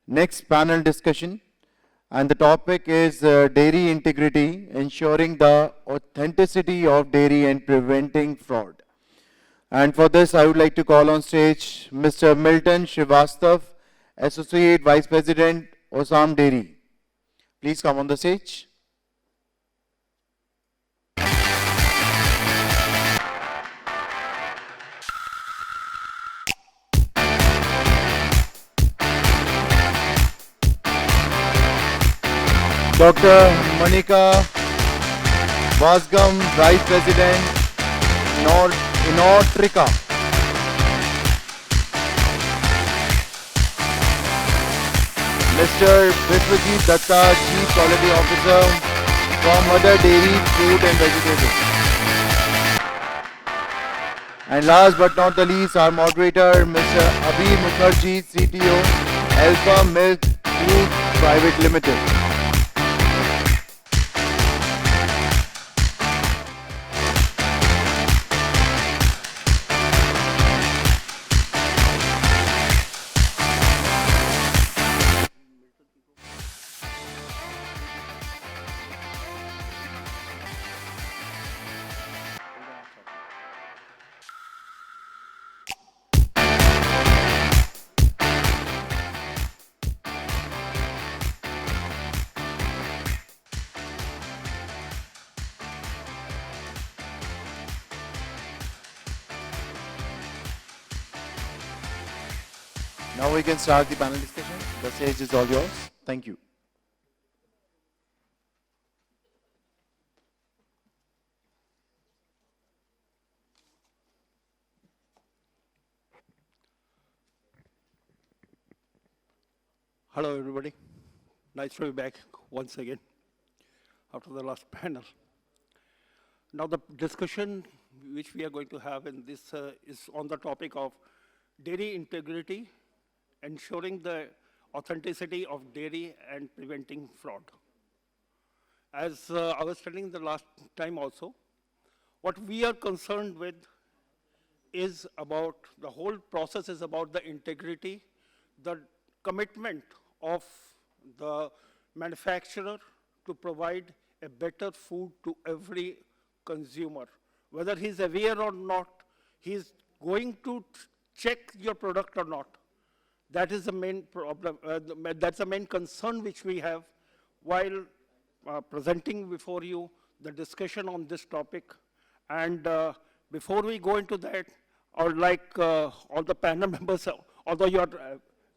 Next panel discussion, and the topic is dairy integrity, ensuring the authenticity of dairy and preventing fraud. And for this, I would like to call on stage Mr. Milton Srivastav, Associate Vice President, Osam Dairy. Please come on the stage. Dr. Manickavasagam, Vice President, EnNutrica. Mr. Biswajit Dutta, Chief Quality Officer from Mother Dairy, Fruit and Vegetables. And last but not the least, our moderator, Mr. Abhi Mukherjee, CTO, Alpha Milk Food Private Limited. Now we can start the panel discussion. The stage is all yours. Thank you. Hello, everybody. Nice to be back once again after the last panel. Now, the discussion which we are going to have in this is on the topic of dairy integrity, ensuring the authenticity of dairy and preventing fraud. As I was telling the last time also, what we are concerned with is about, the whole process is about the integrity, the commitment of the manufacturer to provide a better food to every consumer. Whether he's aware or not, he's going to check your product or not. That is the main problem, that's the main concern which we have while presenting before you the discussion on this topic. And before we go into that, I would like all the panel members, although you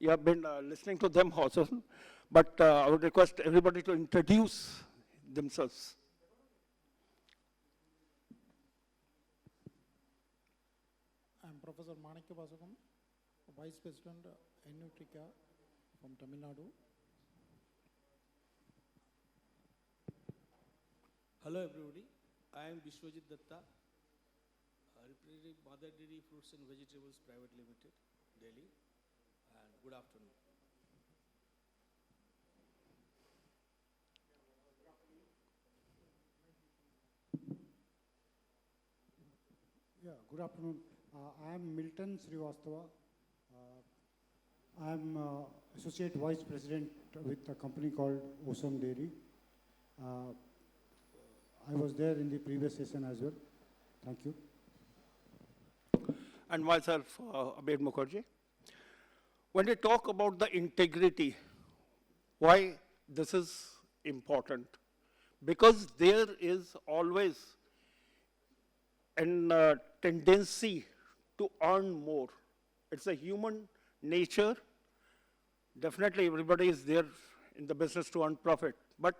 have been listening to them also, but I would request everybody to introduce themselves. I'm Professor Manickavasagam, Vice President, EnNutrica from Tamil Nadu. Hello everybody, I am Biswajit Dutta, representing Mother Dairy Fruits and Vegetables Private Limited, Delhi, and good afternoon. Yeah, good afternoon. I am Milton Srivastava. I am Associate Vice President with a company called Osam Dairy. I was there in the previous session as well. Thank you. And myself, Abhi Mukherjee. When we talk about the integrity, why this is important? Because there is always a tendency to earn more. It's a human nature. Definitely everybody is there in the business to earn profit. But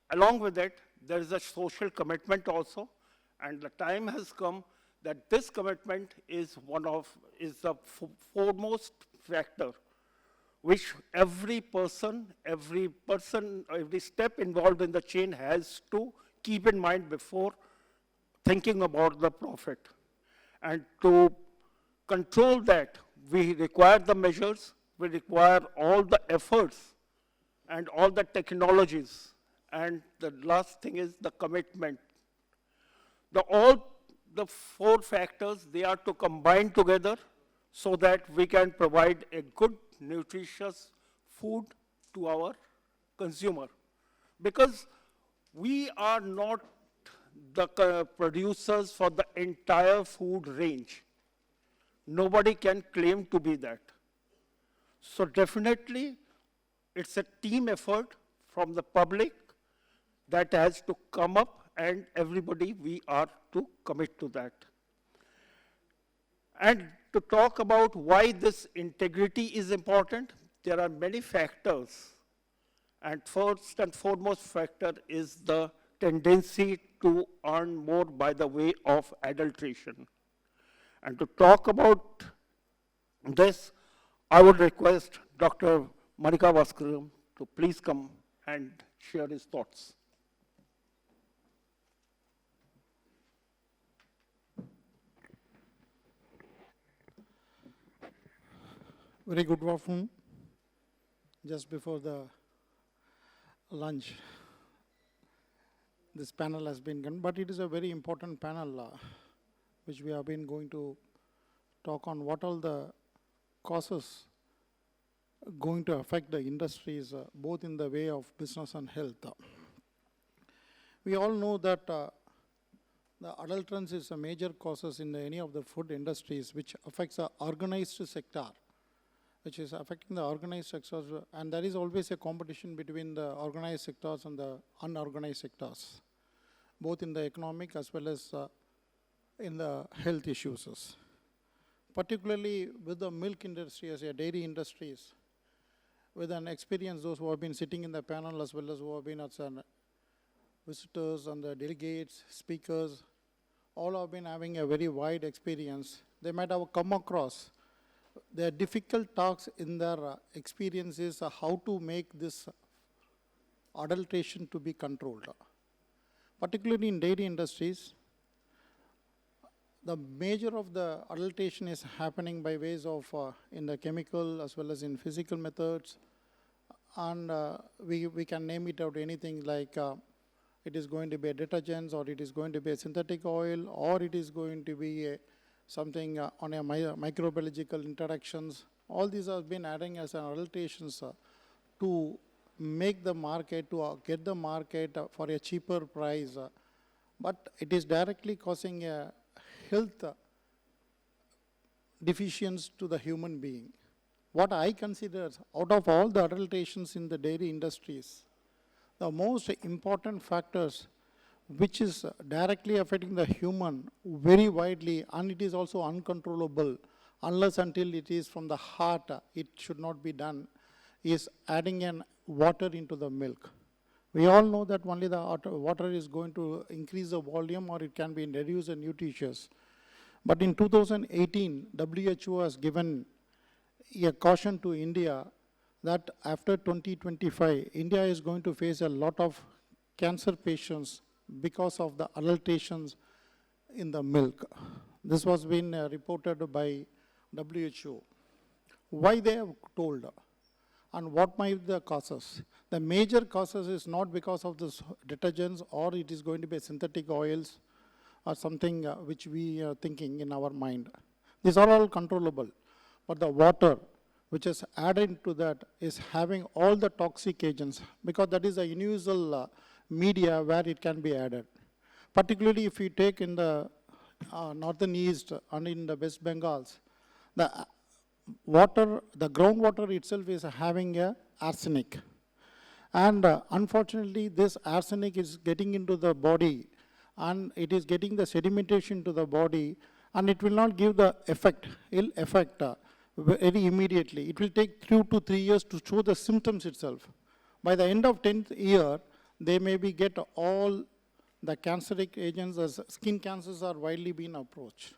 along with that, there is a social commitment also. And the time has come that this commitment is the foremost factor which every step involved in the chain has to keep in mind before thinking about the profit. And to control that, we require the measures, we require all the efforts and all the technologies. And the last thing is the commitment. All the four factors, they are to combine together so that we can provide a good, nutritious food to our consumer. Because we are not the producers for the entire food range. Nobody can claim to be that. So definitely, it's a team effort from the public that has to come up, and everybody, we are to commit to that. And to talk about why this integrity is important, there are many factors. And first and foremost factor is the tendency to earn more by the way of adulteration. And to talk about this, I would request Dr. Manickavasagam to please come and share his thoughts. Very good afternoon. Just before the lunch, this panel has been done, but it is a very important panel which we have been going to talk on what all the causes going to affect the industries, both in the way of business and health. We all know that the adulterants is a major causes in any of the food industries which affects the organized sector, which is affecting the organized sectors, and there is always a competition between the organized sectors and the unorganized sectors, both in the economic as well as in the health issues. Particularly with the milk industry as a dairy industries, with an experience, those who have been sitting in the panel as well as who have been as visitors and the delegates, speakers, all have been having a very wide experience. They might have come across the difficult tasks in their experiences how to make this adulteration to be controlled. Particularly in dairy industries, the major of the adulteration is happening by ways of in the chemical as well as in physical methods, and we can name it out anything like it is going to be a detergents, or it is going to be a synthetic oil, or it is going to be something on a microbiological interactions. All these have been adding as an adulterations to make the market, to get the market for a cheaper price. But it is directly causing a health deficiency to the human being. What I consider, out of all the adulterations in the dairy industries, the most important factors which is directly affecting the human very widely, and it is also uncontrollable unless until it is from the heart, it should not be done, is adding in water into the milk. We all know that only the water is going to increase the volume, or it can be reduced and nutritious. But in 2018, WHO has given a caution to India that after 2025, India is going to face a lot of cancer patients because of the adulterations in the milk. This was been reported by WHO. Why they have told, and what might be the causes? The major causes is not because of the detergents, or it is going to be synthetic oils or something which we are thinking in our mind. These are all controllable. But the water which is added to that is having all the toxic agents, because that is a universal media where it can be added. Particularly if you take in the northern east and in the West Bengals, the water, the groundwater itself is having a arsenic. And unfortunately, this arsenic is getting into the body, and it is getting the sedimentation to the body, and it will not give the ill effect very immediately. It will take 2 to 3 years to show the symptoms itself. By the end of 10th year, they maybe get all the canceric agents, as skin cancers are widely being approached.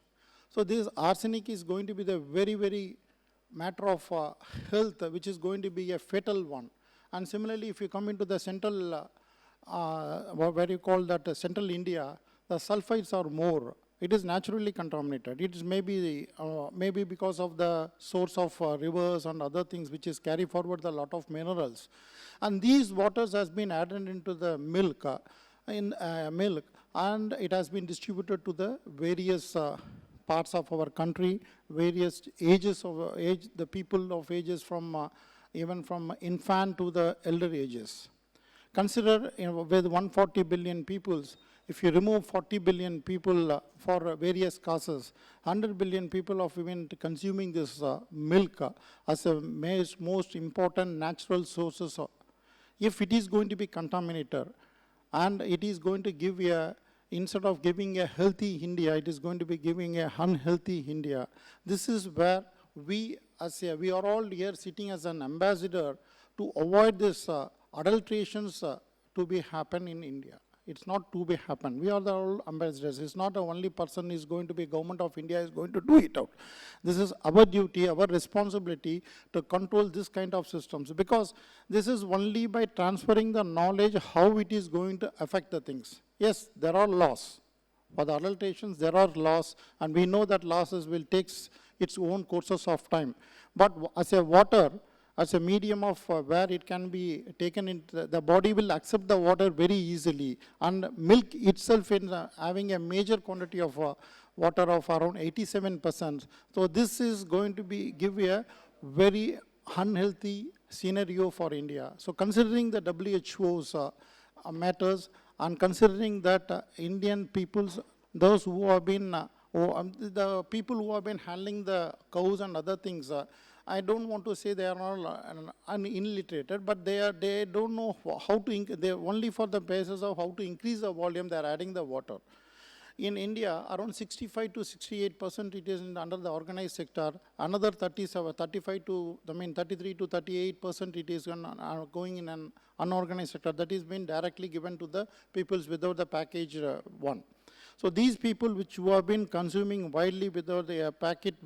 So this arsenic is going to be the very, very matter of health, which is going to be a fatal one. And similarly, if you come into the central, where you call that central India, the sulfides are more. It is naturally contaminated. It is maybe because of the source of rivers and other things which is carry forward a lot of minerals. And these waters has been added into the milk, and it has been distributed to the various parts of our country, various ages of age, the people of ages from even from infant to the elder ages. Consider with 140 billion peoples, if you remove 40 billion people for various causes, 100 billion people of even consuming this milk as a most important natural sources. If it is going to be contaminated and it is going to give a, instead of giving a healthy India, it is going to be giving a unhealthy India. This is where we are all here sitting as an ambassador to avoid this adulterations to be happen in India. It's not to be happen. We are the all ambassadors. It's not the only person is going to be government of India is going to do it out. This is our duty, our responsibility to control this kind of systems, because this is only by transferring the knowledge how it is going to affect the things. Yes, there are laws. For the adulterations, there are laws, and we know that losses will take its own courses of time. But as a water, as a medium of where it can be taken into the body will accept the water very easily, and milk itself in having a major quantity of water of around 87%. So this is going to be give a very unhealthy scenario for India. So considering the WHO's matters, and considering that Indian peoples, those who have been, the people who have been handling the cows and other things, I don't want to say they are all illiterated, but they don't know how to, they only for the basis of how to increase the volume, they are adding the water. In India, around 65 to 68% it is under the organized sector. Another 33 to 38% it is going in an unorganized sector. That is being directly given to the peoples without the package one. So these people who have been consuming widely without the packet,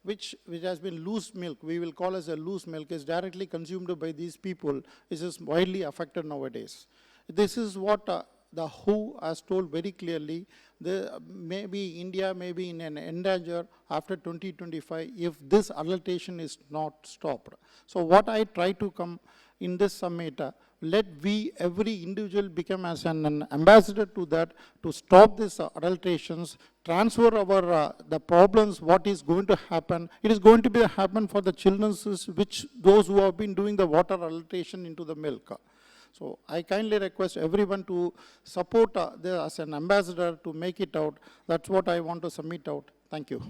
which has been loose milk, we will call as a loose milk, is directly consumed by these people, is widely affected nowadays. This is what the WHO has told very clearly. Maybe India may be in an endanger after 2025 if this adulteration is not stopped. So what I try to come in this summit, let every individual become as an ambassador to that, to stop these adulterations, transfer our the problems, what is going to happen. It is going to be happen for the children, which those who have been doing the water adulteration into the milk. So I kindly request everyone to support as an ambassador to make it out. That's what I want to submit out. Thank you.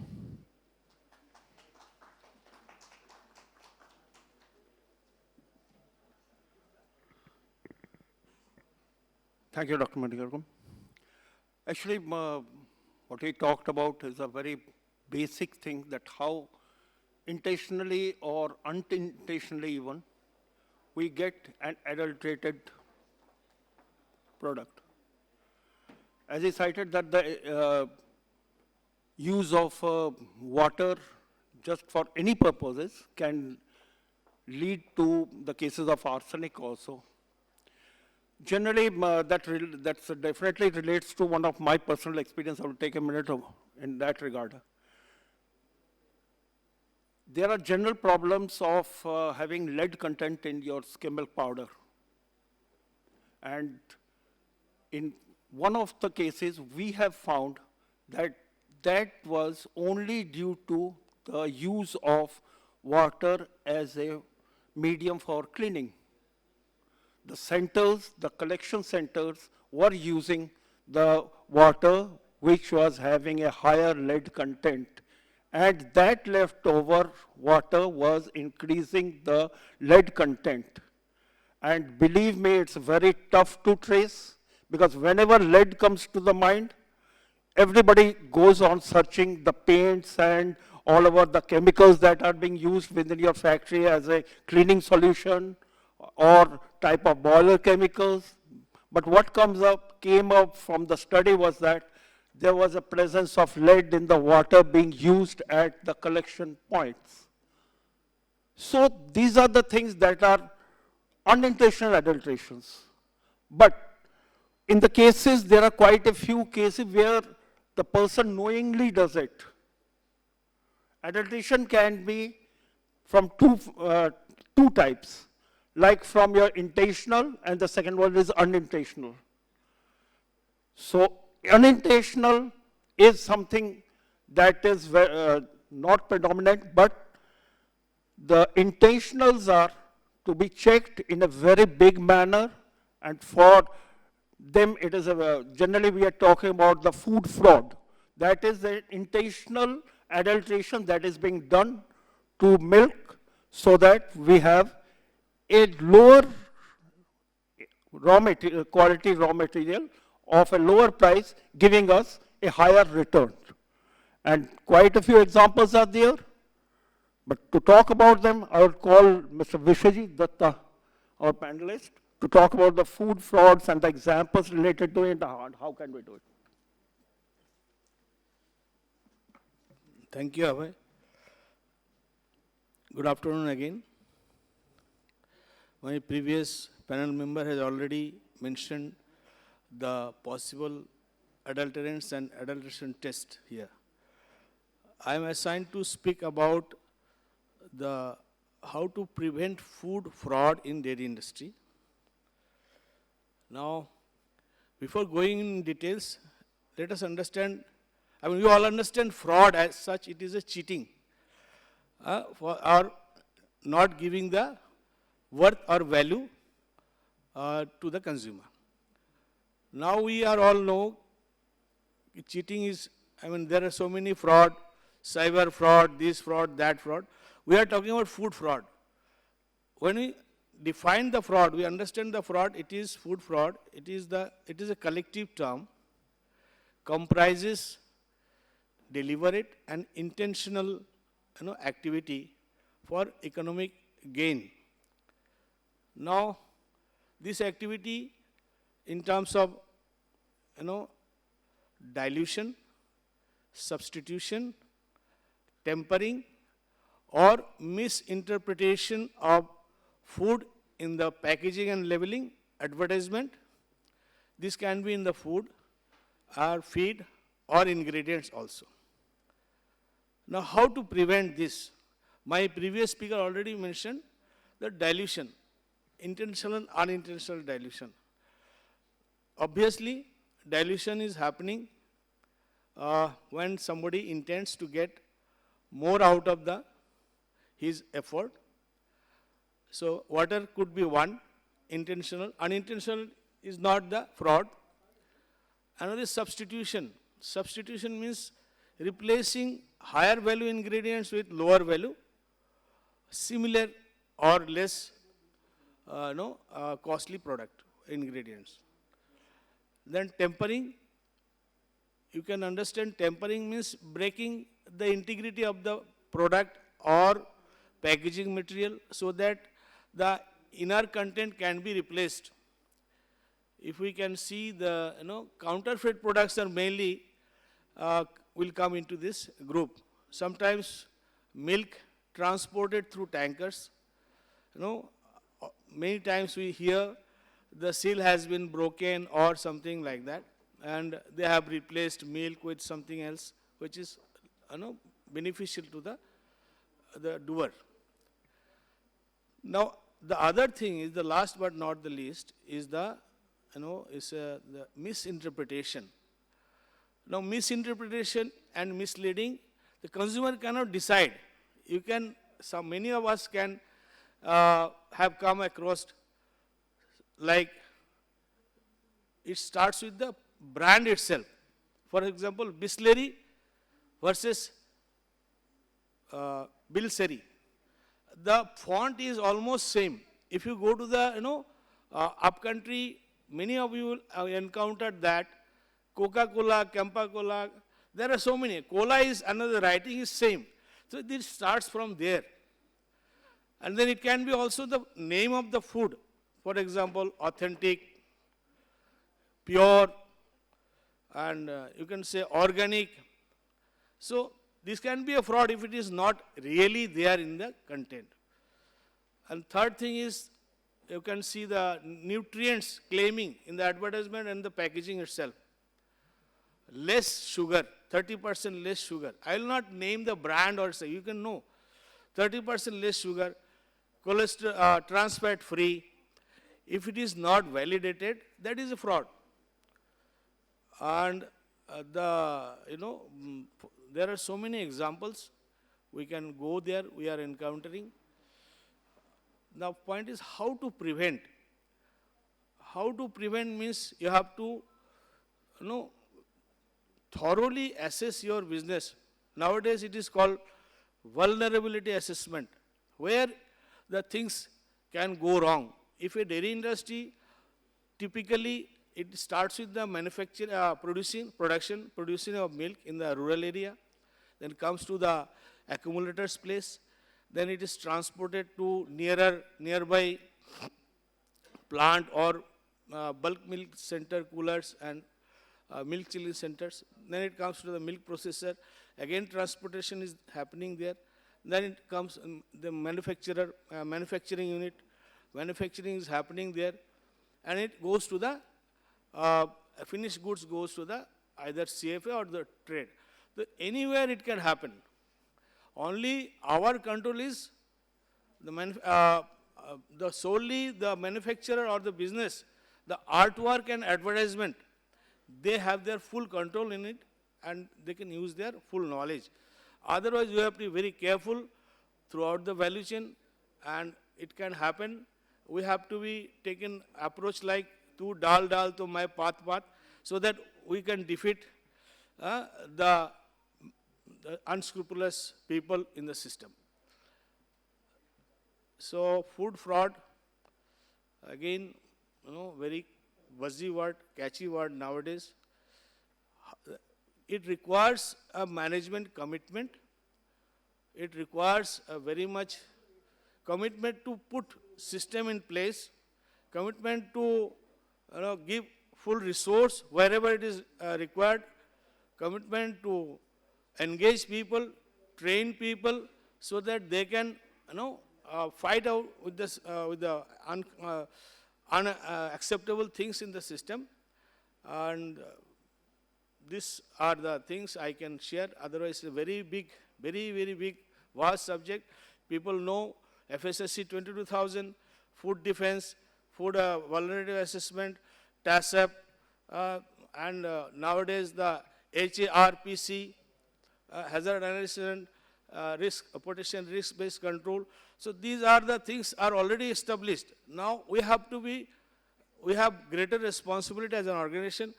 Thank you, Dr. Manickavasagam. Actually, what he talked about is a very basic thing, that how intentionally or unintentionally even, we get an adulterated product. As he cited that the use of water just for any purposes can lead to the cases of arsenic also. Generally, that definitely relates to one of my personal experience. I will take a minute in that regard. There are general problems of having lead content in your skim milk powder. And in one of the cases, we have found that that was only due to the use of water as a medium for cleaning. The centers, the collection centers were using the water which was having a higher lead content, and that leftover water was increasing the lead content. And believe me, it's very tough to trace, because whenever lead comes to the mind, everybody goes on searching the paints and all over the chemicals that are being used within your factory as a cleaning solution, or type of boiler chemicals. But what came up from the study was that there was a presence of lead in the water being used at the collection points. So these are the things that are unintentional adulterations. But in the cases, there are quite a few cases where the person knowingly does it. Adulteration can be from two types. Like from your intentional, and the second one is unintentional. So unintentional is something that is not predominant, but the intentionals are to be checked in a very big manner, and for them it is generally we are talking about the food fraud. That is the intentional adulteration that is being done to milk so that we have a lower quality raw material of a lower price, giving us a higher return. And quite a few examples are there. But to talk about them, I would call Mr. Biswajit Dutta, our panelist, to talk about the food frauds and the examples related to it, and how can we do it. Thank you, Abhay. Good afternoon again. My previous panel member has already mentioned the possible adulterants and adulteration test here. I am assigned to speak about how to prevent food fraud in dairy industry. Now, before going in details, let us understand, you all understand fraud as such, it is a cheating or not giving the worth or value to the consumer. Now we are all know cheating is, there are so many fraud, cyber fraud, this fraud, that fraud. We are talking about food fraud. When we define the fraud, we understand the fraud, it is food fraud, it is a collective term, comprises deliberate and intentional activity for economic gain. Now, this activity in terms of dilution, substitution, tempering, or misinterpretation of food in the packaging and labeling, advertisement. This can be in the food, or feed, or ingredients also. Now, how to prevent this? My previous speaker already mentioned the dilution, intentional and unintentional dilution. Obviously, dilution is happening when somebody intends to get more out of his effort. So, water could be one, intentional. Unintentional is not the fraud. Another is substitution. Substitution means replacing higher value ingredients with lower value, similar or less costly product ingredients. Then tempering, you can understand tempering means breaking the integrity of the product or packaging material so that the inner content can be replaced. If we can see the counterfeit products are mainly will come into this group. Sometimes milk transported through tankers. Many times we hear the seal has been broken or something like that, and they have replaced milk with something else which is beneficial to the doer. Now, the other thing is, the last but not the least, is the misinterpretation. Now, misinterpretation and misleading, the consumer cannot decide. Many of us can have come across, like, it starts with the brand itself. For example, Bisleri versus Bilseri. The font is almost same. If you go to the upcountry, many of you have encountered that Coca-Cola, Campa-Cola, there are so many. Cola is another, writing is same. So this starts from there. And then it can be also the name of the food. For example, authentic, pure, and you can say organic. So this can be a fraud if it is not really there in the content. And third thing is, you can see the nutrients claiming in the advertisement and the packaging itself. Less sugar, 30% less sugar. I will not name the brand or say, you can know. 30% less sugar, cholesterol, trans fat free. If it is not validated, that is a fraud. And there are so many examples. We can go there, we are encountering. The point is how to prevent. How to prevent means you have to, thoroughly assess your business. Nowadays it is called vulnerability assessment, where the things can go wrong. If a dairy industry, typically it starts with the producing of milk in the rural area, then comes to the accumulator's place, then it is transported to nearby plant or bulk milk center coolers and milk chilling centers. Then it comes to the milk processor. Again, transportation is happening there. Then it comes the manufacturing unit. Manufacturing is happening there, and it goes to the finished goods goes to the either CFA or the trade. Anywhere it can happen. Only our control is solely the manufacturer or the business, the artwork and advertisement. They have their full control in it, and they can use their full knowledge. Otherwise, you have to be very careful throughout the value chain, and it can happen. We have to be taken approach like tu dal to my path, so that we can defeat the unscrupulous people in the system. So food fraud, again, very buzzy word, catchy word nowadays. It requires a management commitment. It requires a very much commitment to put system in place, commitment to give full resource wherever it is required, commitment to engage people, train people, so that they can fight out with this with the unacceptable things in the system. And these are the things I can share. Otherwise, it's a very big, very big, vast subject. People know FSSC 22,000, food defense, food vulnerability assessment, TASAP, and nowadays the HARPC, hazard analysis and risk-based control. So these are the things are already established. Now we have greater responsibility as an organization.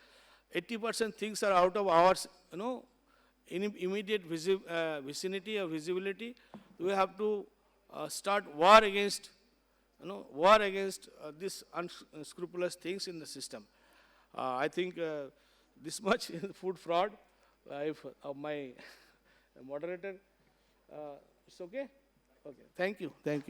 80% things are out of our, in immediate vicinity or visibility. We have to start war against, these unscrupulous things in the system. I think this much in food fraud. If my moderator, it's okay? Okay, thank you. Thank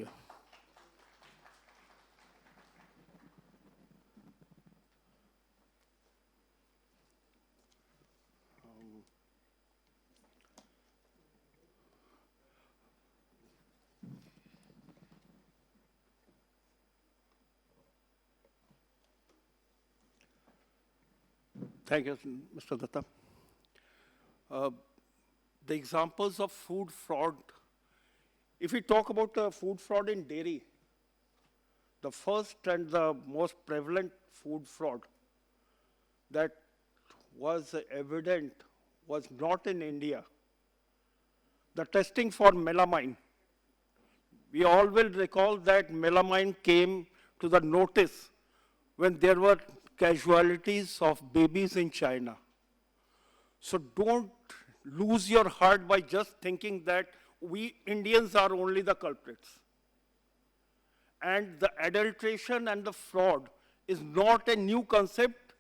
you, Mr. Dutta. The examples of food fraud, if we talk about food fraud in dairy, the first and the most prevalent food fraud that was evident was not in India. The testing for melamine. We all will recall that melamine came to the notice when there were casualties of babies in China. So don't lose your heart by just thinking that we Indians are only the culprits. And the adulteration and the fraud is not a new concept.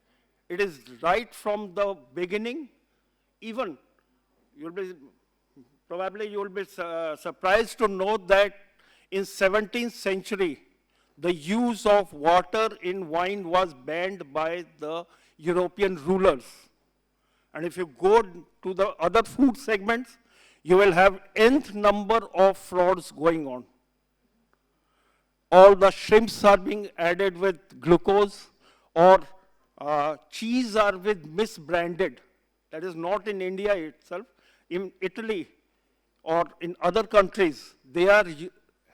It is right from the beginning. Even, probably you'll be surprised to know that in 17th century, the use of water in wine was banned by the European rulers. And if you go to the other food segments, you will have nth number of frauds going on. All the shrimps are being added with glucose, or cheese are with misbranded. That is not in India itself. In Italy or in other countries, they are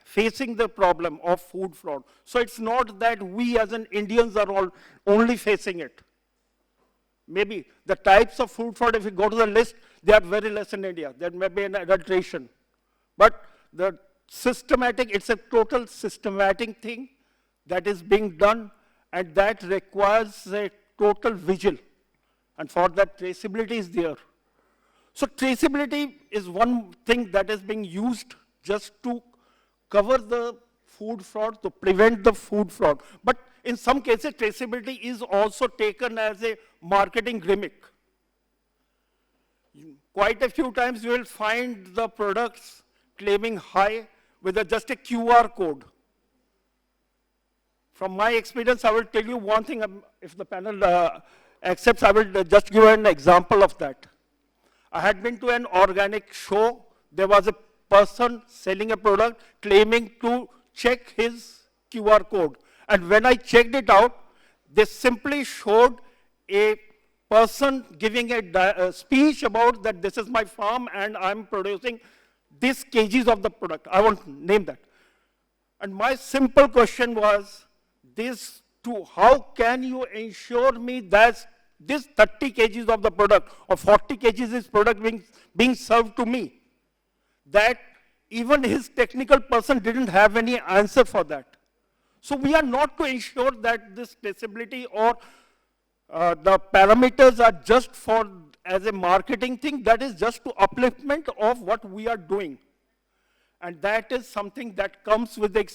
facing the problem of food fraud. So it's not that we as an Indians are all only facing it. Maybe the types of food fraud, if you go to the list, they are very less in India. There may be an adulteration. But the systematic, it's a total systematic thing that is being done, and that requires a total vigil. And for that, traceability is there. So traceability is one thing that is being used just to cover the food fraud, to prevent the food fraud. But in some cases, traceability is also taken as a marketing gimmick. Quite a few times you will find the products claiming high with just a QR code. From my experience, I will tell you one thing. If the panel accepts, I will just give an example of that. I had been to an organic show. There was a person selling a product claiming to check his QR code. And when I checked it out, they simply showed a person giving a speech about that this is my farm and I'm producing these kgs of the product. I won't name that. And my simple question was this: how can you ensure me that this 30 kgs of the product or 40 kgs is product being served to me? That even his technical person didn't have any answer for that. So we are not to ensure that this traceability or the parameters are just for as a marketing thing. That is just to upliftment of what we are doing. And that is something that comes with the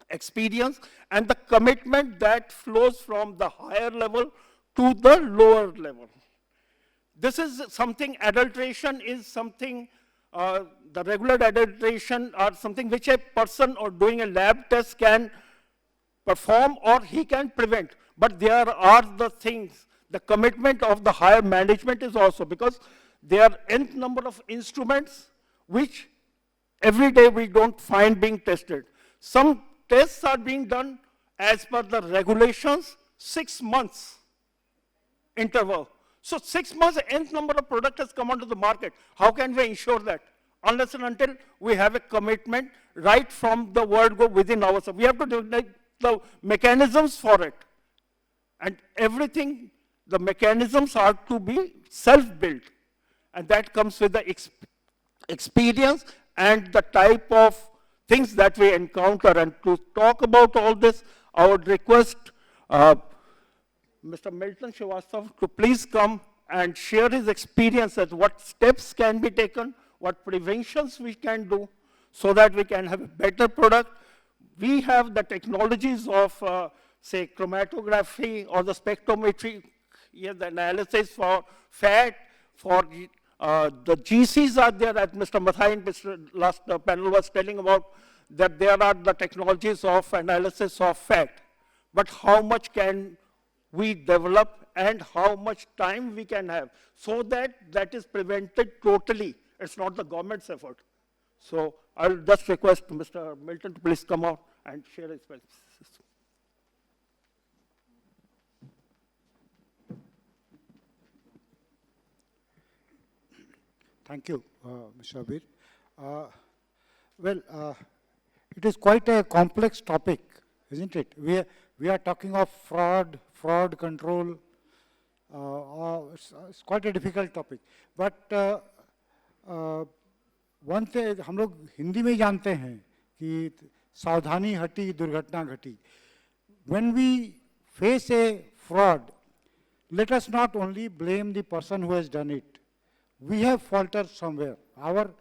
experience and the commitment that flows from the higher level to the lower level. This is something, adulteration is something, the regular adulteration are something which a person or doing a lab test can perform or he can prevent. But there are the things, the commitment of the higher management is also, because there are n number of instruments which every day we don't find being tested. Some tests are being done as per the regulations, 6 months interval. So 6 months, nth number of product has come onto the market. How can we ensure that? Unless and until we have a commitment right from the word go within ourselves. We have to develop the mechanisms for it. And everything, the mechanisms are to be self-built. And that comes with the experience and the type of things that we encounter. And to talk about all this, I would request Mr. Milton Srivastava to please come and share his experience as what steps can be taken, what preventions we can do, so that we can have a better product. We have the technologies of, say, chromatography or the spectrometry, the analysis for fat, for the GCs are there, as Mr. Mathai in last panel was telling about, that there are the technologies of analysis of fat. But how much can we develop and how much time we can have so that that is prevented totally. It's not the government's effort. So I'll just request Mr. Milton to please come out and share his experience. Thank you, Mr. Abir. It is quite a complex topic, isn't it? We are talking of fraud control. It's quite a difficult topic. But one thing हम लोग हिंदी में जानते हैं कि सावधानी हटी दुर्घटना घटी. When we face a fraud, let us not only blame the person who has done it. We have faltered somewhere. Our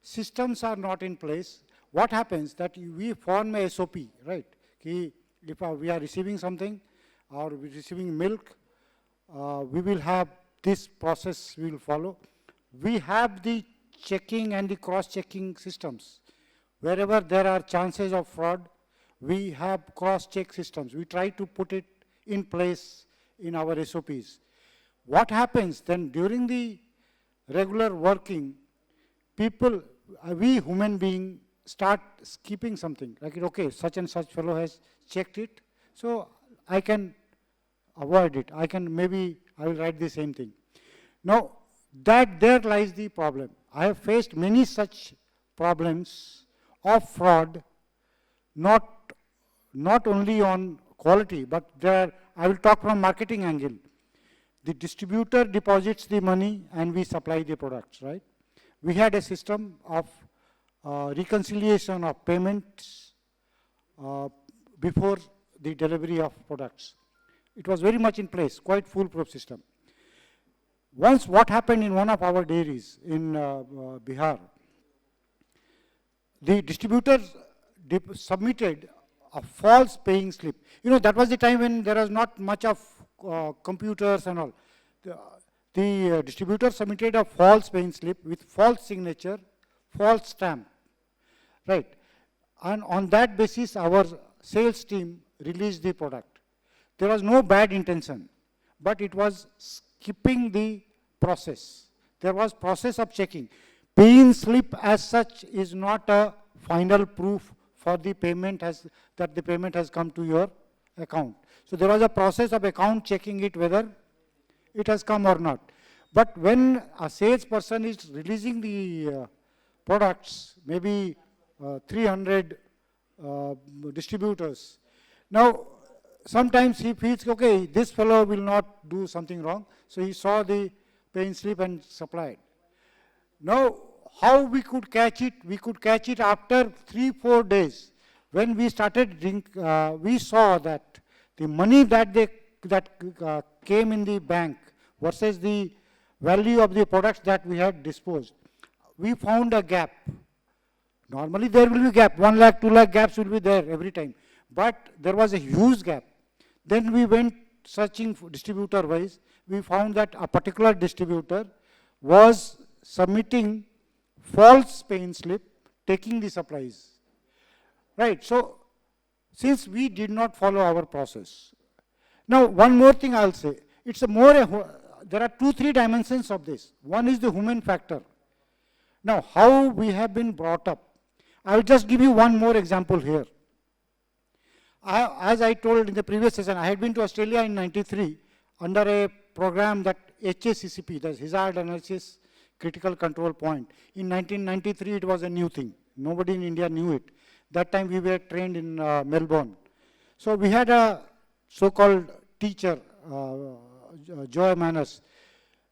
systems are not in place. What happens that we form a SOP, right? If we are receiving something or we're receiving milk, we will have this process we will follow. We have the checking and the cross-checking systems. Wherever there are chances of fraud, we have cross-check systems. We try to put it in place in our SOPs. What happens then during the regular working, people, we human beings start skipping something. Like, okay, such and such fellow has checked it, so I can avoid it. I will write the same thing. Now, there lies the problem. I have faced many such problems of fraud, not only on quality, but I will talk from marketing angle. the distributor deposits the money and we supply the products, right? We had a system of reconciliation of payments before the delivery of products. It was very much in place, quite foolproof system. Once what happened in one of our dairies in Bihar, the distributor submitted a false paying slip. You know, that was the time when there was not much of computers and all. The distributor submitted a false paying slip with false signature, false stamp, right? And on that basis, our sales team released the product. There was no bad intention, but it was skipping the process. There was process of checking. Paying slip as such is not a final proof for the payment that the payment has come to your account. So there was a process of account checking it whether it has come or not. But when a salesperson is releasing the products, maybe 300 distributors. Now, sometimes he feels, okay, this fellow will not do something wrong. So he saw the paying slip and supplied. Now, how we could catch it? We could catch it after 3-4 days. When we started we saw that the money that came in the bank versus the value of the products that we had disposed, we found a gap. Normally there will be gap, 1 lakh, 2 lakh gaps will be there every time. But there was a huge gap. Then we went searching for distributor wise. We found that a particular distributor was submitting false paying slip, taking the supplies. Right, so since we did not follow our process. Now, one more thing I'll say. It's there are 2-3 dimensions of this. One is the human factor. Now, how we have been brought up. I'll just give you one more example here. As I told in the previous session, I had been to Australia in '93 under a program that HACCP, that's Hazard Analysis Critical Control Point. In 1993, it was a new thing. Nobody in India knew it. That time we were trained in Melbourne. So we had a so-called teacher, Joy Manners.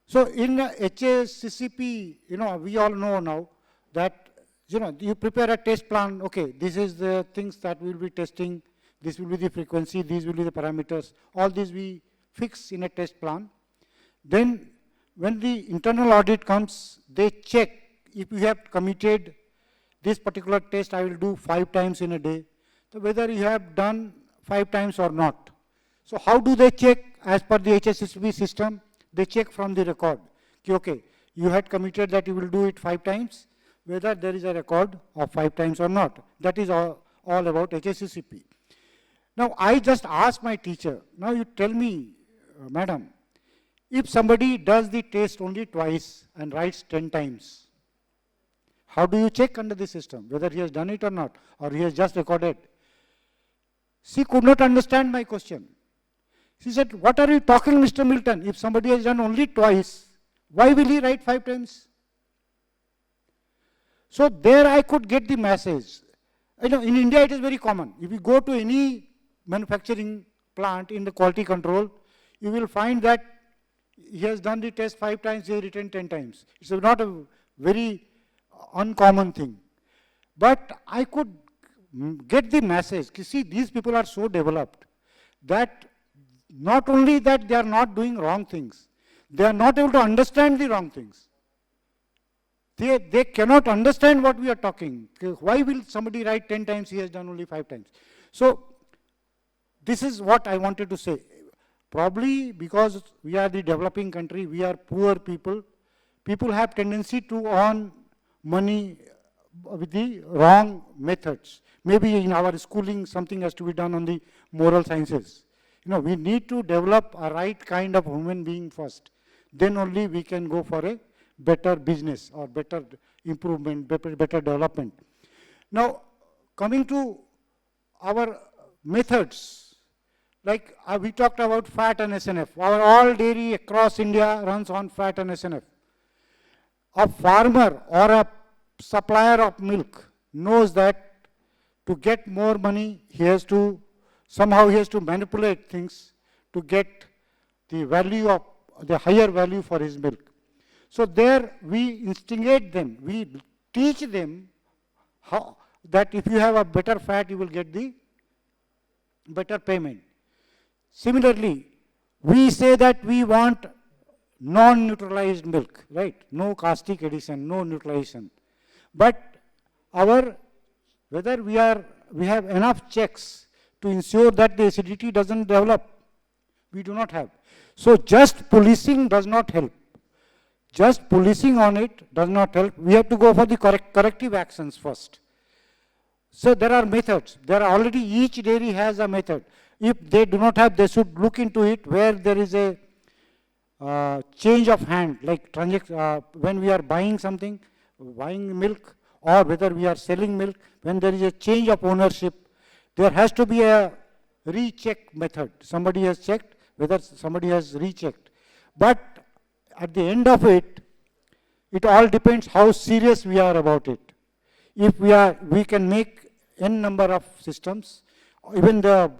So in HACCP, you know, we all know now that, you know, you prepare a test plan. Okay, this is the things that we will be testing. This will be the frequency. These will be the parameters. All these we fix in a test plan. Then when the internal audit comes, they check if you have committed this particular test I will do 5 times in a day, so whether you have done 5 times or not. So how do they check? As per the HACCP system, they check from the record. Okay, you had committed that you will do it 5 times, whether there is a record of 5 times or not. That is all about HACCP. Now I just asked my teacher, now you tell me, madam, if somebody does the test only twice and writes 10 times, how do you check under the system whether he has done it or not, or he has just recorded? She could not understand my question. She said, what are you talking, Mr. Milton? If somebody has done only twice, why will he write 5 times? So there I could get the message. You know, in India it is very common. If you go to any manufacturing plant in the quality control, you will find that he has done the test 5 times, he has written 10 times. It's not a very uncommon thing. But I could get the message. You see, these people are so developed that not only that they are not doing wrong things, they are not able to understand the wrong things. They cannot understand what we are talking. Why will somebody write 10 times, he has done only 5 times? So, this is what I wanted to say. Probably because we are the developing country, we are poor people. People have tendency to earn money with the wrong methods. Maybe in our schooling, something has to be done on the moral sciences. You know, we need to develop a right kind of human being first. Then only we can go for a better business or better improvement, better development. Now, coming to our methods, like we talked about fat and SNF. Our all dairy across India runs on fat and SNF. A farmer or a supplier of milk knows that to get more money, he has to, somehow he has to manipulate things to get the value of the higher value for his milk. So there we instigate them, we teach them how, that if you have a better fat, you will get the better payment. Similarly, we say that we want non-neutralized milk, right? No caustic addition, no neutralization. But whether we have enough checks to ensure that the acidity doesn't develop, we do not have. So just policing does not help. Just policing on it does not help. We have to go for the corrective actions first. So there are methods. There are already, each dairy has a method. If they do not have, they should look into it where there is a change of hand, like when we are buying something, buying milk, or whether we are selling milk, when there is a change of ownership, there has to be a recheck method. Somebody has checked, whether somebody has rechecked. But at the end of it, it all depends how serious we are about it. If we can make n number of systems, even the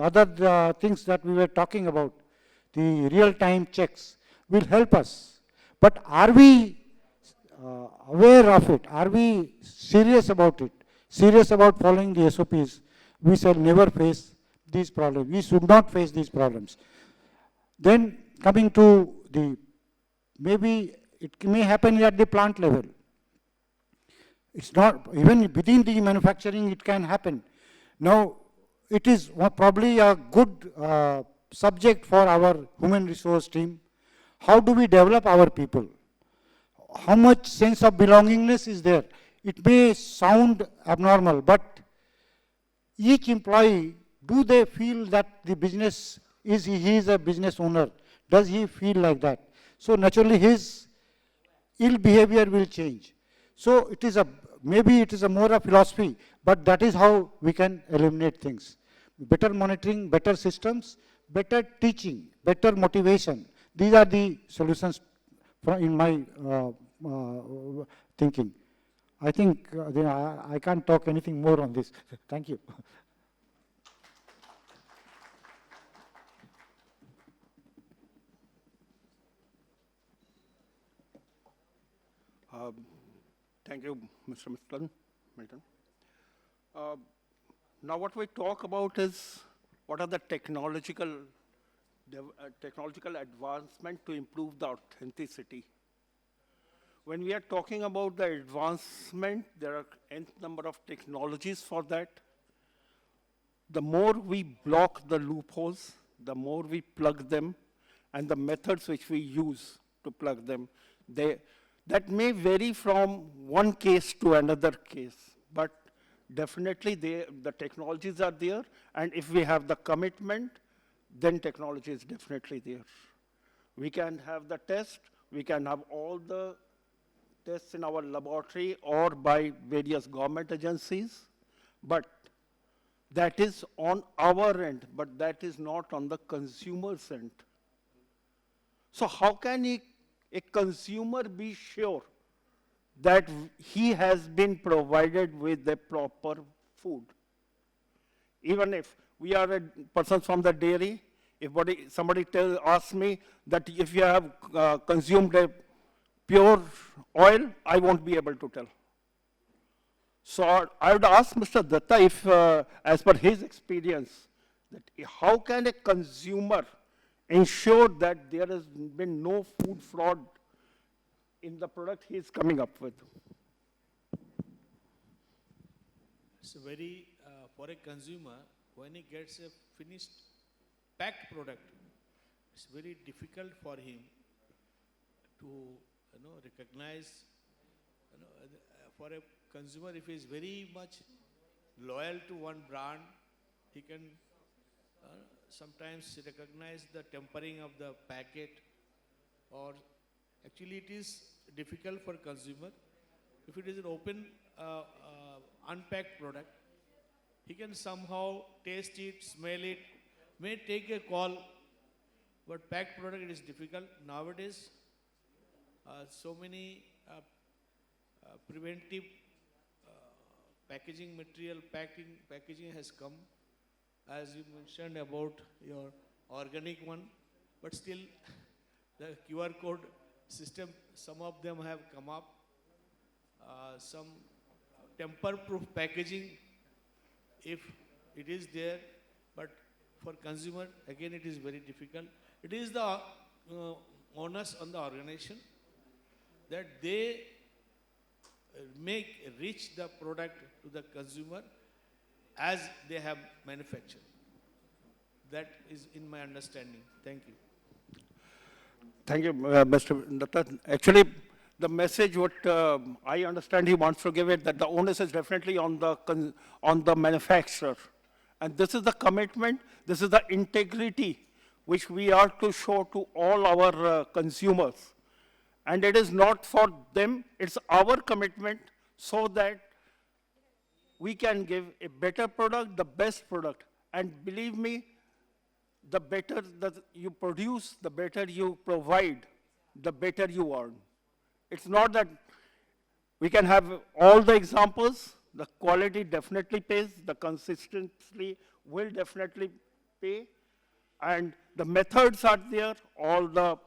other things that we were talking about, the real-time checks will help us. But are we aware of it? Are we serious about it? Serious about following the SOPs? We shall never face these problems. We should not face these problems. Then coming to maybe it may happen at the plant level. It's not, even within the manufacturing it can happen. Now, it is probably a good subject for our human resource team. How do we develop our people? How much sense of belongingness is there? It may sound abnormal, but each employee, do they feel that the business he is a business owner? Does he feel like that? So naturally his ill behavior will change. So maybe it is a more a philosophy, but that is how we can eliminate things. Better monitoring, better systems, better teaching, better motivation. These are the solutions in my thinking. I think I can't talk anything more on this. Thank you. Thank you, Mr. Milton. Now what we talk about is what are the technological advancement to improve the authenticity. When we are talking about the advancement, there are n number of technologies for that. The more we block the loopholes, the more we plug them, and the methods which we use to plug them, that may vary from one case to another case, but definitely the technologies are there, and if we have the commitment, then technology is definitely there. We can have the test, we can have all the tests in our laboratory or by various government agencies, but that is on our end, but that is not on the consumer's end. So how can a consumer be sure that he has been provided with the proper food? Even if we are a person from the dairy, if somebody asks me that if you have consumed a pure oil, I won't be able to tell. So I would ask Mr. Dutta if, as per his experience, that how can a consumer ensure that there has been no food fraud in the product he is coming up with? It's very, for a consumer, when he gets a finished packed product, it's very difficult for him to recognize, for a consumer, if he is very much loyal to one brand, he can sometimes recognize the tempering of the packet, or actually it is difficult for consumer. If it is an open, unpacked product, he can somehow taste it, smell it, may take a call, but packed product it is difficult. Nowadays, so many preventive packaging material, packaging has come, as you mentioned about your organic one, but still the QR code system, some of them have come up. Some tamper-proof packaging, if it is there, but for consumer, again, it is very difficult. It is the onus on the organization that they reach the product to the consumer as they have manufactured. That is in my understanding. Thank you. Thank you, Mr. Dutta. Actually, the message what I understand he wants to give it, that the onus is definitely on the manufacturer. And this is the commitment, this is the integrity which we are to show to all our consumers. And it is not for them, it's our commitment so that we can give a better product, the best product. And believe me, the better that you produce, the better you provide, the better you earn. It's not that we can have all the examples, the quality definitely pays, the consistency will definitely pay, and the methods are there, all the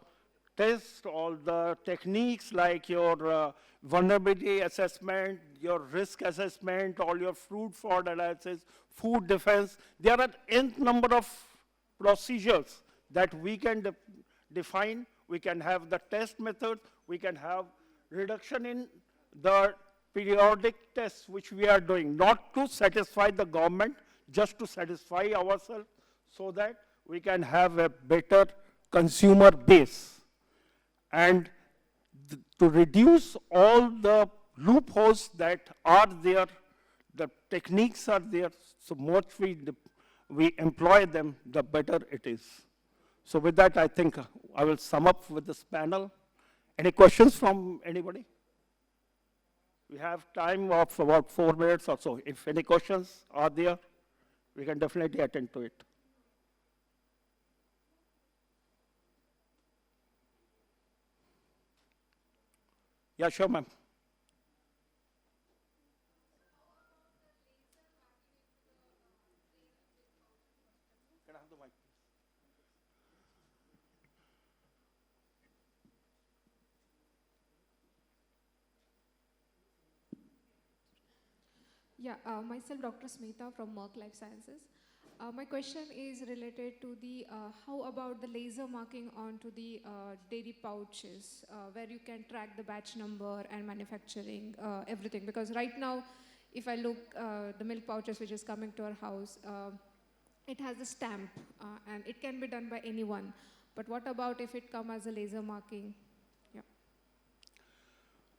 tests, all the techniques like your vulnerability assessment, your risk assessment, all your fruit fraud analysis, food defense, there are nth number of procedures that we can define. We can have the test method, we can have reduction in the periodic tests which we are doing, not to satisfy the government, just to satisfy ourselves so that we can have a better consumer base. And to reduce all the loopholes that are there, the techniques are there, so more we employ them, the better it is. So with that, I think I will sum up with this panel. Any questions from anybody? We have time of about 4 minutes or so. If any questions are there, we can definitely attend to it. Yeah, sure, ma'am. Can I have the mic, please? Yeah, myself, Dr. Smita from Merck Life Sciences. My question is related to the, how about the laser marking onto the dairy pouches, where you can track the batch number and manufacturing, everything. Because right now, if I look the milk pouches which is coming to our house, it has a stamp and it can be done by anyone. But what about if it come as a laser marking? Yeah.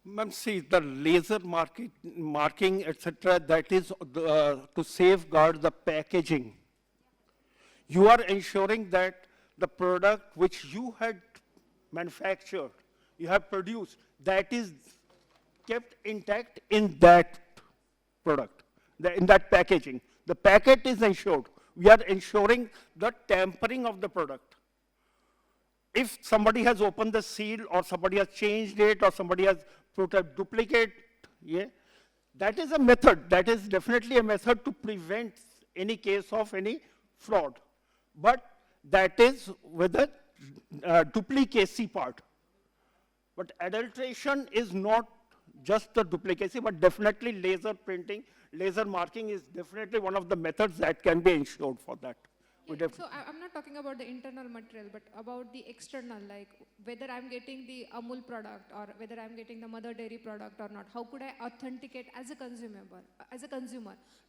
Ma'am, see, the laser marking, etc., that is to safeguard the packaging. You are ensuring that the product which you had manufactured, you have produced, that is kept intact in that product, in that packaging. The packet is ensured. We are ensuring the tampering of the product. If somebody has opened the seal or somebody has changed it or somebody has put a duplicate, yeah, that is a method. That is definitely a method to prevent any case of any fraud. But that is with the duplicacy part. But adulteration is not just the duplicacy, but definitely laser printing, laser marking is definitely one of the methods that can be ensured for that. Yeah, so I'm not talking about the internal material, but about the external, like whether I'm getting the Amul product or whether I'm getting the mother dairy product or not. How could I authenticate as a consumer?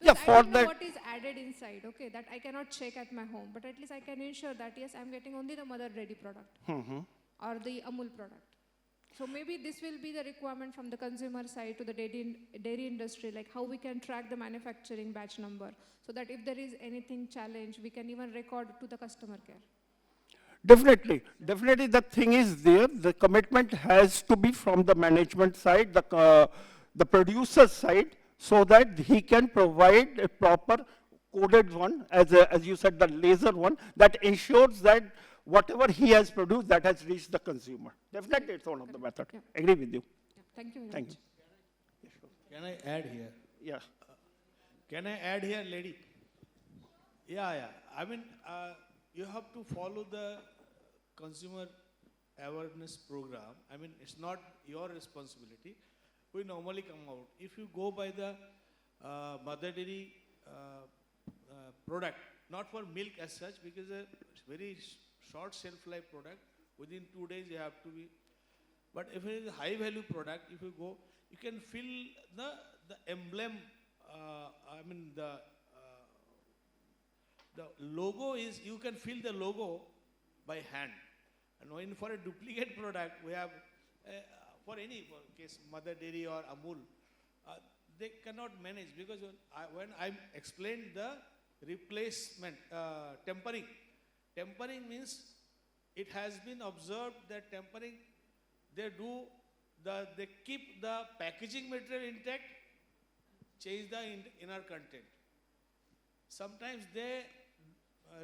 Yeah, Because for I don't know that, what is added inside, okay, that I cannot check at my home, but at least I can ensure that, yes, I'm getting only the mother dairy product or the Amul product. So maybe this will be the requirement from the consumer side to the dairy industry, like how we can track the manufacturing batch number, so that if there is anything challenge, we can even record to the customer care. definitely, definitely the thing is there. The commitment has to be from the management side, the producer side, so that he can provide a proper coded one, as you said, the laser one, that ensures that whatever he has produced, that has reached the consumer. Definitely, it's one of the methods. Yeah. Agree with you. Yeah. Thank you very Thank much. you. Can I add here? Yeah. Can I add here, lady? Yeah. I mean, you have to follow the consumer awareness program, I mean, it's not your responsibility. We normally come out. If you go by the mother dairy product, not for milk as such, because a very short shelf life product, within 2 days you have to be. But if it is a high value product, if you go, you can fill the emblem. I mean the logo is, you can fill the logo by hand. And when for a duplicate product, we have for case Mother Dairy or Amul, they cannot manage, because when I explained the replacement, tempering means it has been observed that tempering, they keep the packaging material intact, change the inner content. Sometimes they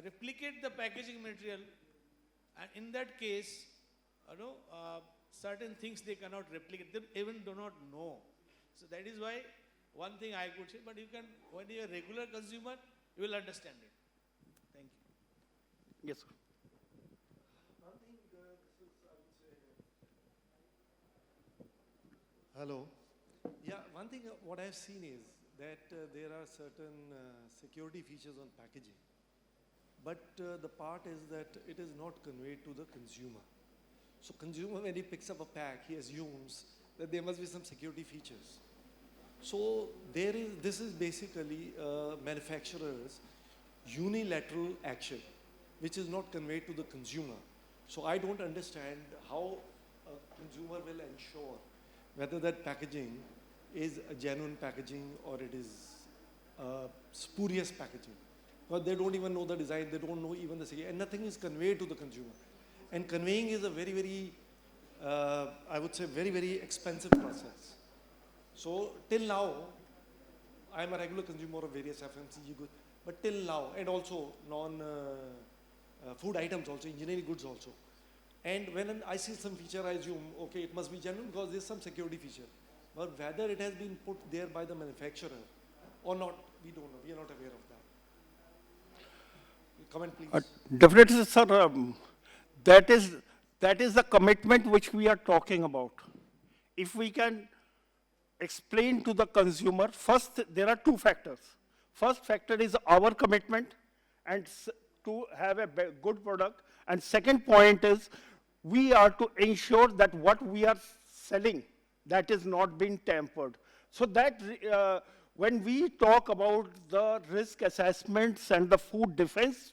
replicate the packaging material, and in that case, certain things they cannot replicate, they even do not know. So that is why one thing I could say, but you can, when you are a regular consumer, you will understand it. Thank you. Yes, sir. One thing, this is, I would say, hello. Yeah, one thing what I've seen is that there are certain security features on packaging, but the part is that it is not conveyed to the consumer. So consumer, when he picks up a pack, he assumes that there must be some security features. So this is basically manufacturer's unilateral action, which is not conveyed to the consumer. So I don't understand how a consumer will ensure whether that packaging is a genuine packaging or it is spurious packaging. Because they don't even know the design, they don't know even the security, and nothing is conveyed to the consumer. And conveying is a very, very, I would say, very, very expensive process. So till now, I'm a regular consumer of various FMCG goods, but till now, and also non-food items also, engineering goods also. And when I see some feature, I assume, okay, it must be genuine because there's some security feature. But whether it has been put there by the manufacturer or not, we don't know. We are not aware of that. Comment, please. Definitely, sir. That is the commitment which we are talking about. If we can explain to the consumer, first there are two factors. First factor is our commitment and to have a good product. And second point is we are to ensure that what we are selling, that is not being tampered. So that when we talk about the risk assessments and the food defense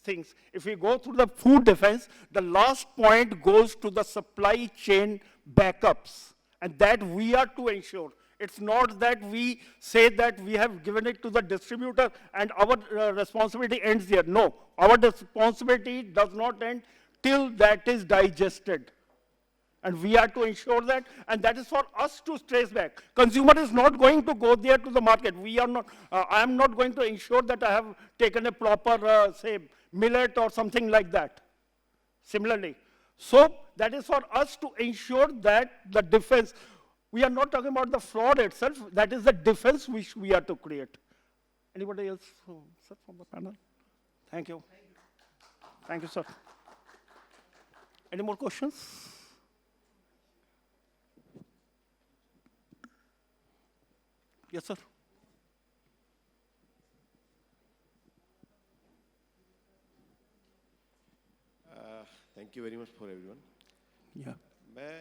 things, if we go through the food defense, the last point goes to the supply chain backups, and that we are to ensure. It's not that we say that we have given it to the distributor and our responsibility ends there. No, our responsibility does not end till that is digested. And we are to ensure that, and that is for us to trace back. Consumer is not going to go there to the market. We are not, I am not going to ensure that I have taken a proper, say, millet or something like that. Similarly. So that is for us to ensure that the defense, we are not talking about the fraud itself, that is the defense which we are to create. Anybody else, sir, from the panel? Thank you. Thank you, sir. Any more questions? Yes, sir. Thank you very much for everyone. Yeah. मैं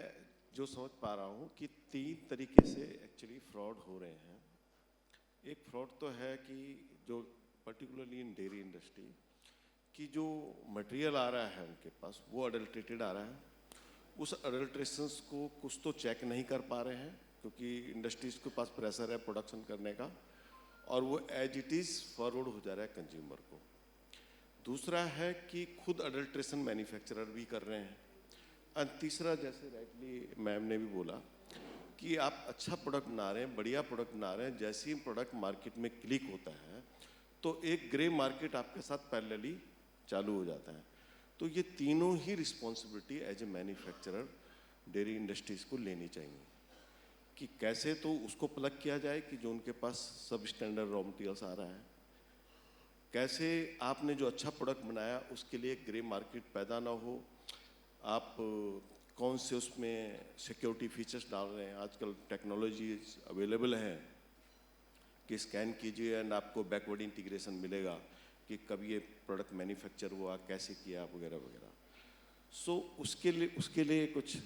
जो समझ पा रहा हूँ कि 3 तरीके से actually fraud हो रहे हैं. एक फ्रॉड तो है कि जो पर्टिकुलरली इन डेयरी इंडस्ट्री कि जो मटेरियल आ रहा है उनके पास वो अडल्ट्रेटेड आ रहा है. उस अडल्ट्रेशंस को कुछ तो चेक नहीं कर पा रहे हैं क्योंकि इंडस्ट्रीज के पास प्रेशर है प्रोडक्शन करने का, और वो एज इट इज़ फॉरवर्ड हो जा रहा है कंज्यूमर को. दूसरा है कि खुद अडल्ट्रेशन मैन्युफैक्चरर भी कर रहे हैं. और तीसरा, जैसे राइटली मैम ने भी बोला कि आप अच्छा प्रोडक्ट बना रहे हैं, बढ़िया प्रोडक्ट बना रहे हैं, जैसे ही प्रोडक्ट मार्केट में क्लिक होता है तो एक ग्रे मार्केट आपके साथ पैरेलली चालू हो जाता है. तो ये तीनों ही responsibility as a manufacturer dairy industries को लेनी चाहिए कि कैसे तो उसको प्लग किया जाए कि जो उनके पास सब स्टैंडर्ड रॉ मटेरियल्स आ रहा है, कैसे आपने जो अच्छा प्रोडक्ट बनाया उसके लिए ग्रे मार्केट पैदा ना हो, आप कौन से उसमें सिक्योरिटी फीचर्स डाल रहे हैं। आजकल टेक्नोलॉजी अवेलेबल है कि स्कैन कीजिए एंड आपको बैकवर्ड इंटीग्रेशन मिलेगा कि कब ये प्रोडक्ट मैन्युफैक्चर हुआ, कैसे किया, वगैरह वगैरह। सो उसके लिए कुछ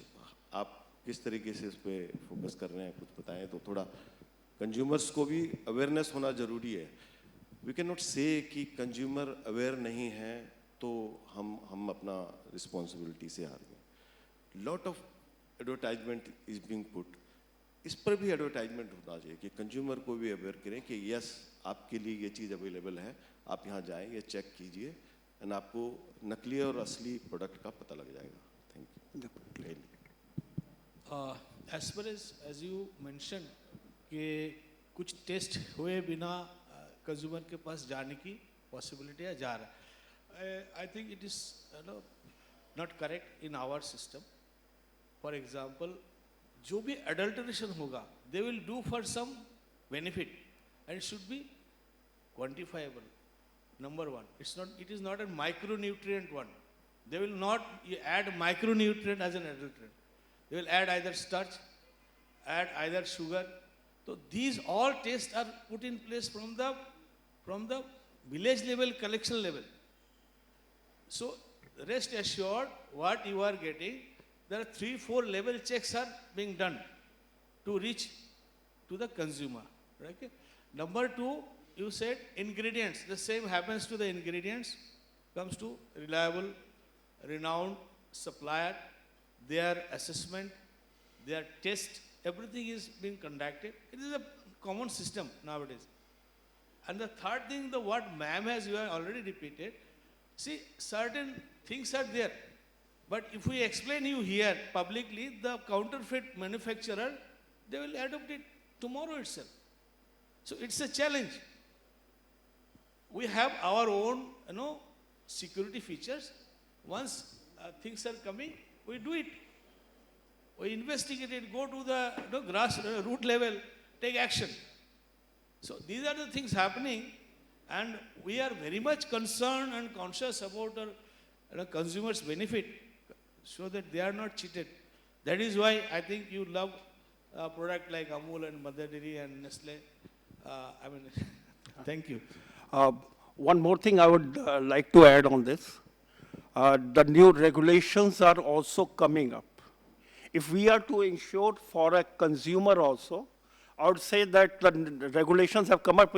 आप किस तरीके से इस पर फोकस कर रहे हैं, कुछ बताएं तो थोड़ा कंज्यूमर्स को भी अवेयरनेस होना ज़रूरी है। वी कैन नॉट से कि कंज्यूमर अवेयर नहीं है तो हम अपना रिस्पॉन्सिबिलिटी से हार गए। Lot of advertisement is being put, इस पर भी एडवर्टाइजमेंट होना चाहिए कि कंज्यूमर को भी अवेयर करें कि यस आपके लिए ये चीज़ अवेलेबल है, आप यहाँ जाएं, ये चेक कीजिए एंड आपको नकली और असली प्रोडक्ट का पता लग जाएगा। Thank you. As far as you mentioned कि कुछ टेस्ट हुए बिना कंज्यूमर के पास जाने की पॉसिबिलिटी है, जा रहा है। I think it is not correct in our system. For example, जो भी अडल्टरेशन होगा they will do for some benefit and should be quantifiable. Number one, it is not a micronutrient one. They will not add micronutrient as an adulterant. They will add either starch, add either sugar. So these all tests are put in place from the village level, collection level. So rest assured, what you are getting, there are 3-4 level checks are being done to reach to the consumer. Okay? Number two, you said ingredients. The same happens to the ingredients. Comes to reliable, renowned supplier, their assessment, their test, everything is being conducted. It is a common system nowadays. And the third thing, what ma'am has you have already repeated, see, certain things are there. But if we explain you here publicly, the counterfeit manufacturer, they will adopt it tomorrow itself. So it's a challenge. We have our own, security features. Once things are coming, we do it. We investigate it, go to the root level, take action. So these are the things happening, and we are very much concerned and conscious about our consumers' benefit, so that they are not cheated. That is why I think you love a product like Amul and Mother Dairy and Nestle. Thank you. One more thing I would like to add on this. The new regulations are also coming up. If we are to ensure for a consumer also, I would say that the regulations have come up.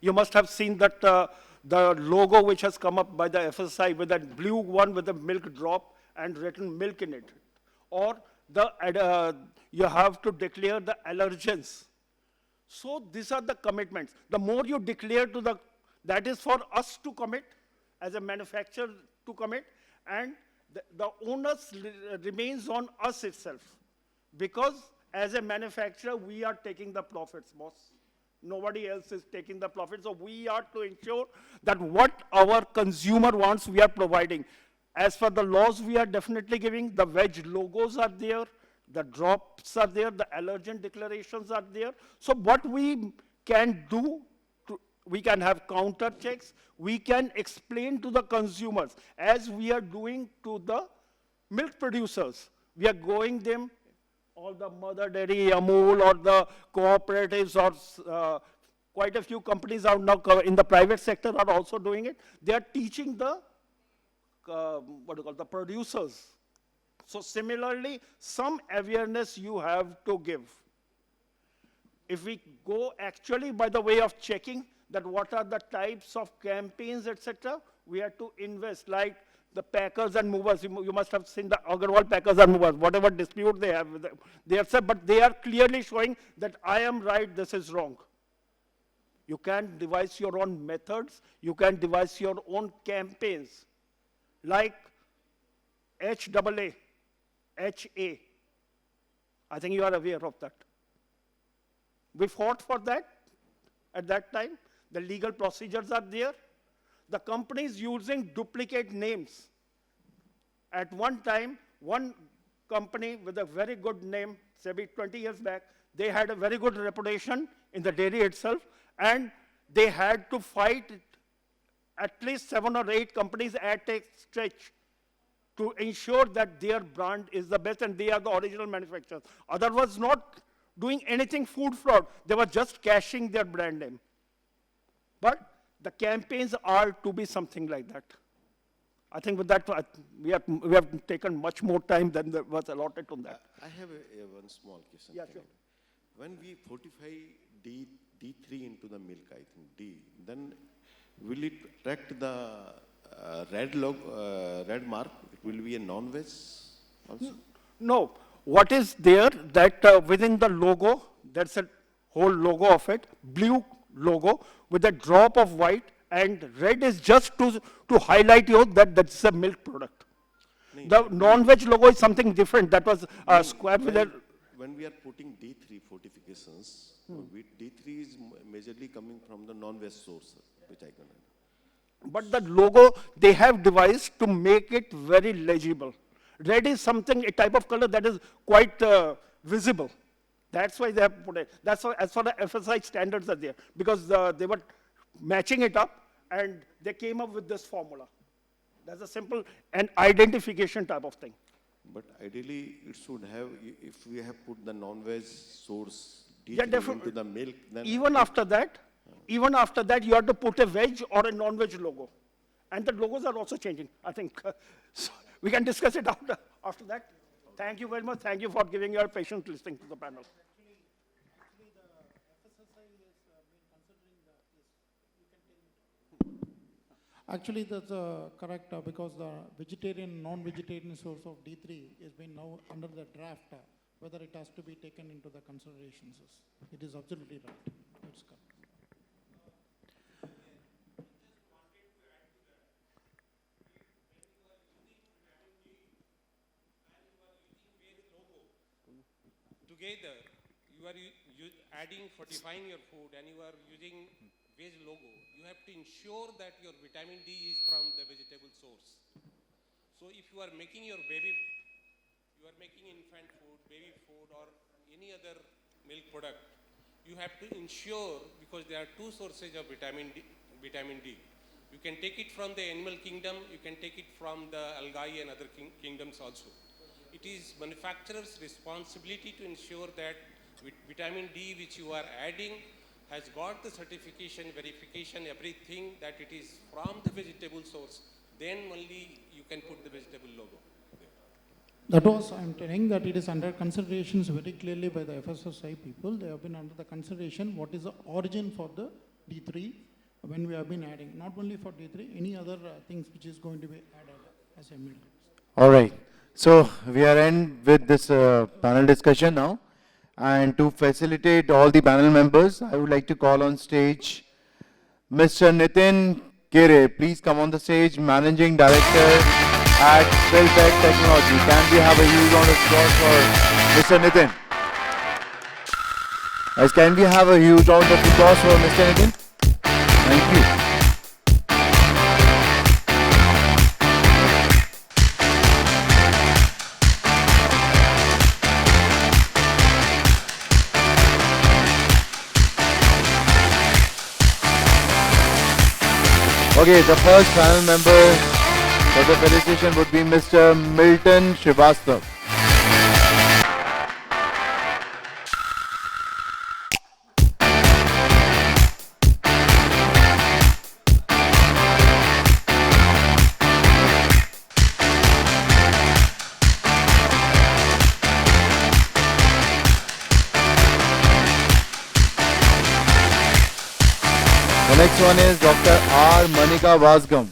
You must have seen that the logo which has come up by the FSI with that blue one with the milk drop and written milk in it. Or you have to declare the allergens. So these are the commitments. The more you declare that is for us to commit, as a manufacturer to commit, and the onus remains on us itself. Because as a manufacturer, we are taking the profits, boss. Nobody else is taking the profits. So we are to ensure that what our consumer wants, we are providing. As for the laws, we are definitely giving. The veg logos are there. The drops are there. The allergen declarations are there. So what we can do, we can have counter checks. We can explain to the consumers, as we are doing to the milk producers. We are going them, all the Mother Dairy, Amul, or the cooperatives, or quite a few companies are now in the private sector are also doing it. They are teaching the the producers. So similarly, some awareness you have to give. If we go actually by the way of checking that what are the types of campaigns, etc., we have to invest, like the packers and movers. You must have seen the Agarwal packers and movers, whatever dispute they have, they have said, but they are clearly showing that I am right, this is wrong. You can devise your own methods, you can devise your own campaigns, like HAA, HA. I think you are aware of that. We fought for that at that time. The legal procedures are there. The companies using duplicate names. At one time, one company with a very good name, say 20 years back, they had a very good reputation in the dairy itself, and they had to fight at least 7 or 8 companies at a stretch to ensure that their brand is the best and they are the original manufacturers. Otherwise, not doing anything food fraud. They were just cashing their brand name. But the campaigns are to be something like that. I think with that, we have taken much more time than was allotted on that. I have one small question. Yeah, sure. When we fortify D3 into the milk, I think D, then will it attract the red mark? It will be a non-veg also? No. What is there that within the logo, that's a whole logo of it, blue logo with a drop of white, and red is just to highlight you that that's a milk product. The non-veg logo is something different. That was square with a... When we are putting D3 fortifications, D3 is majorly coming from the non-veg source, which I can understand. But the logo, they have devised to make it very legible. Red is something, a type of color that is quite visible. That's why they have put it. That's why, as far as FSI standards are there, because they were matching it up, and they came up with this formula. That's a simple and identification type of thing. But ideally, it should have, if we have put the non-veg source Yeah, into the milk, then... Even after that, you have to put a veg or a non-veg logo. And the logos are also changing, I think. So we can discuss it after that. Thank you very much. Thank you for giving your patient listening to the panel. Actually, that's correct because the vegetarian, non-vegetarian source of D3 is being now under the draft, whether it has to be taken into the considerations. It is absolutely right. That's correct. Together, you are adding, fortifying your food, and you are using veg logo. You have to ensure that your vitamin D is from the vegetable source. So if you are making your you are making infant food, baby food, or any other milk product, you have to ensure, because there are two sources of vitamin D. You can take it from the animal kingdom, you can take it from the algae and other kingdoms also. It is manufacturer's responsibility to ensure that vitamin D which you are adding has got the certification, verification, everything, that it is from the vegetable source. Then only you can put the vegetable logo. That was, I'm telling that it is under considerations very clearly by the FSSI people. They have been under the consideration what is the origin for the D3 when we have been adding, not only for D3, any other things which is going to be added as a milk. All right. So we are in with this panel discussion now. And to facilitate all the panel members, I would like to call on stage Mr. Nitin Kere. Please come on the stage, Managing Director at Philtech Technology. Can we have a huge round of applause for Mr. Nitin? Guys, can we have a huge round of applause for Mr. Nitin? Thank you. Okay, the first panel member for the felicitation would be Mr. Milton Srivastav. The next one is Dr. R. Manickavasagam.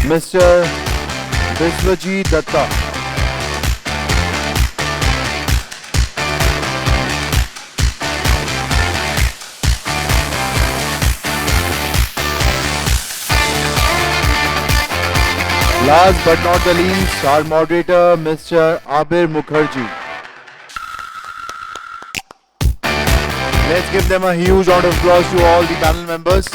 Mr. Biswajit Dutta. Last but not the least, our moderator, Mr. Abir Mukherjee. Let's give them a huge round of applause to all the panel members.